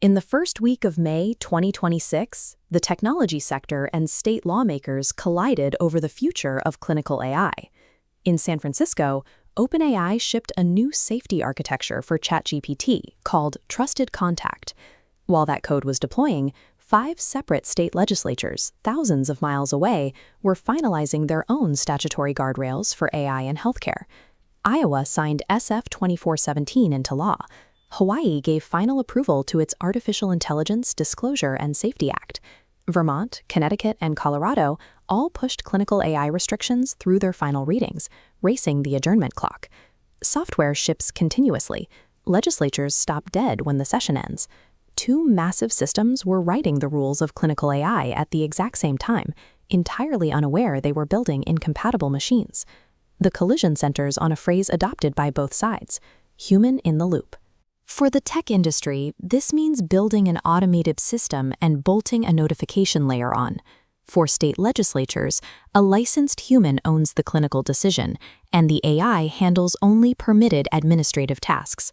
In the first week of May 2026, the technology sector and state lawmakers collided over the future of clinical AI. In San Francisco, OpenAI shipped a new safety architecture for ChatGPT called Trusted Contact. While that code was deploying, 5 separate state legislatures, thousands of miles away, were finalizing their own statutory guardrails for AI in healthcare. Iowa signed SF 2417 into law. Hawaii gave final approval to its Artificial Intelligence Disclosure and Safety Act. Vermont, Connecticut, and Colorado all pushed clinical AI restrictions through their final readings, racing the adjournment clock. Software ships continuously. Legislatures stop dead when the session ends. 2 massive systems were writing the rules of clinical AI at the exact same time, entirely unaware they were building incompatible machines. The collision centers on a phrase adopted by both sides: human in the loop. For the tech industry, this means building an automated system and bolting a notification layer on. For state legislatures, a licensed human owns the clinical decision, and the AI handles only permitted administrative tasks.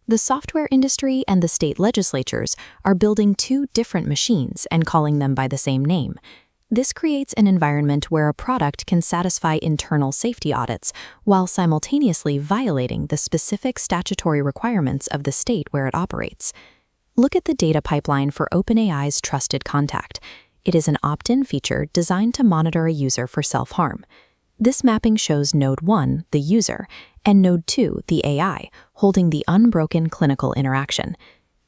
The software industry and the state legislatures are building 2 different machines and calling them by the same name. This creates an environment where a product can satisfy internal safety audits while simultaneously violating the specific statutory requirements of the state where it operates. Look at the data pipeline for OpenAI's Trusted Contact. It is an opt-in feature designed to monitor a user for self-harm. This mapping shows Node 1, the user, and Node 2, the AI, holding the unbroken clinical interaction.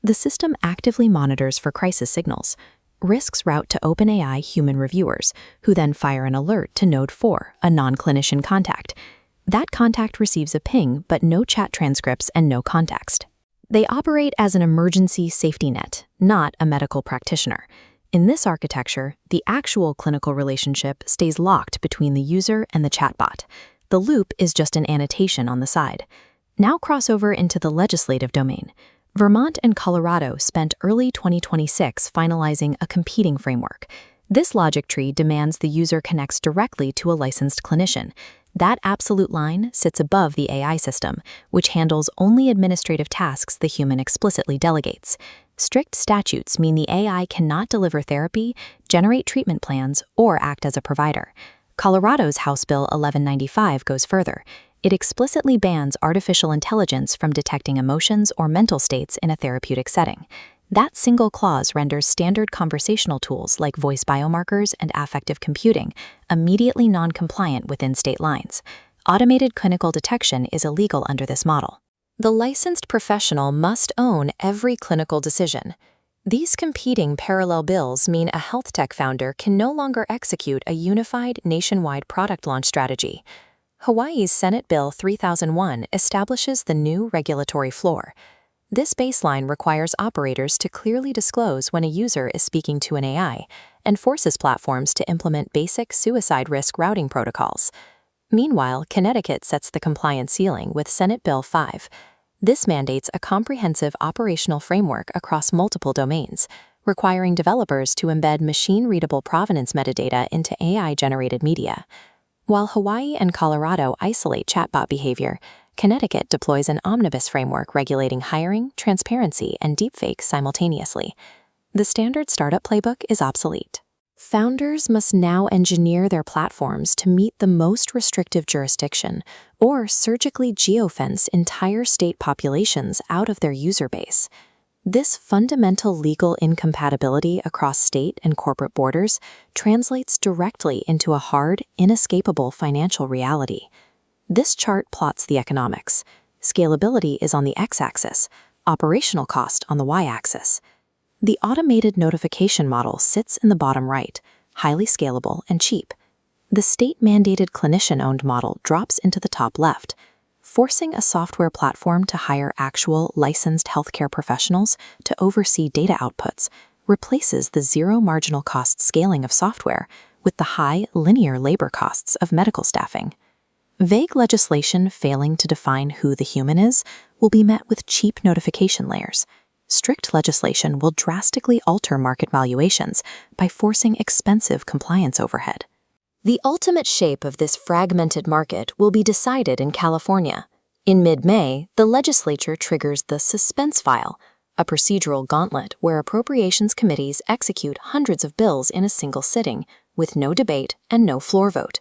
The system actively monitors for crisis signals. Risks route to OpenAI human reviewers, who then fire an alert to Node 4, a non-clinician contact. That contact receives a ping, but no chat transcripts and no context. They operate as an emergency safety net, not a medical practitioner. In this architecture, the actual clinical relationship stays locked between the user and the chatbot. The loop is just an annotation on the side. Now cross over into the legislative domain. Vermont and Colorado spent early 2026 finalizing a competing framework. This logic tree demands the user connects directly to a licensed clinician. That absolute line sits above the AI system, which handles only administrative tasks the human explicitly delegates. Strict statutes mean the AI cannot deliver therapy, generate treatment plans, or act as a provider. Colorado's House Bill 1195 goes further. It explicitly bans artificial intelligence from detecting emotions or mental states in a therapeutic setting. That single clause renders standard conversational tools like voice biomarkers and affective computing immediately non-compliant within state lines. Automated clinical detection is illegal under this model. The licensed professional must own every clinical decision. These competing parallel bills mean a health tech founder can no longer execute a unified nationwide product launch strategy. Hawaii's Senate Bill 3001 establishes the new regulatory floor. This baseline requires operators to clearly disclose when a user is speaking to an AI and forces platforms to implement basic suicide risk routing protocols. Meanwhile, Connecticut sets the compliance ceiling with Senate Bill 5. This mandates a comprehensive operational framework across multiple domains, requiring developers to embed machine-readable provenance metadata into AI-generated media. While Hawaii and Colorado isolate chatbot behavior, Connecticut deploys an omnibus framework regulating hiring, transparency, and deepfakes simultaneously. The standard startup playbook is obsolete. Founders must now engineer their platforms to meet the most restrictive jurisdiction or surgically geofence entire state populations out of their user base. This fundamental legal incompatibility across state and corporate borders translates directly into a hard, inescapable financial reality. This chart plots the economics. Scalability is on the x-axis, operational cost on the y-axis. The automated notification model sits in the bottom right, highly scalable and cheap. The state-mandated clinician-owned model drops into the top left. Forcing a software platform to hire actual licensed healthcare professionals to oversee data outputs replaces the zero marginal cost scaling of software with the high linear labor costs of medical staffing. Vague legislation failing to define who the human is will be met with cheap notification layers. Strict legislation will drastically alter market valuations by forcing expensive compliance overhead. The ultimate shape of this fragmented market will be decided in California. In mid-May, the legislature triggers the suspense file, a procedural gauntlet where appropriations committees execute hundreds of bills in a single sitting, with no debate and no floor vote.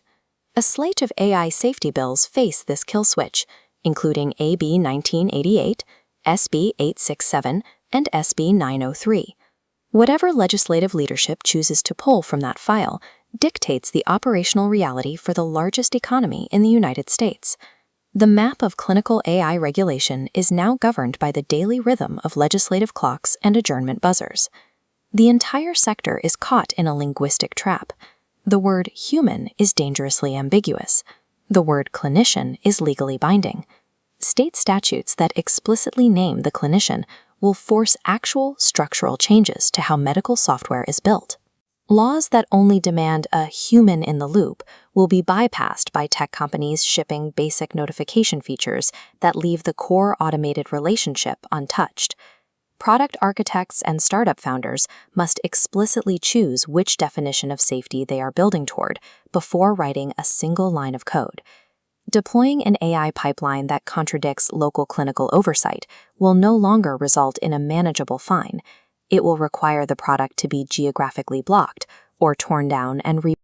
A slate of AI safety bills face this kill switch, including AB 1988, SB 867, and SB 903. Whatever legislative leadership chooses to pull from that file dictates the operational reality for the largest economy in the United States. The map of clinical AI regulation is now governed by the daily rhythm of legislative clocks and adjournment buzzers. The entire sector is caught in a linguistic trap. The word human is dangerously ambiguous. The word clinician is legally binding. State statutes that explicitly name the clinician will force actual structural changes to how medical software is built. Laws that only demand a human in the loop will be bypassed by tech companies shipping basic notification features that leave the core automated relationship untouched. Product architects and startup founders must explicitly choose which definition of safety they are building toward before writing a single line of code. Deploying an AI pipeline that contradicts local clinical oversight will no longer result in a manageable fine. It will require the product to be geographically blocked or torn down and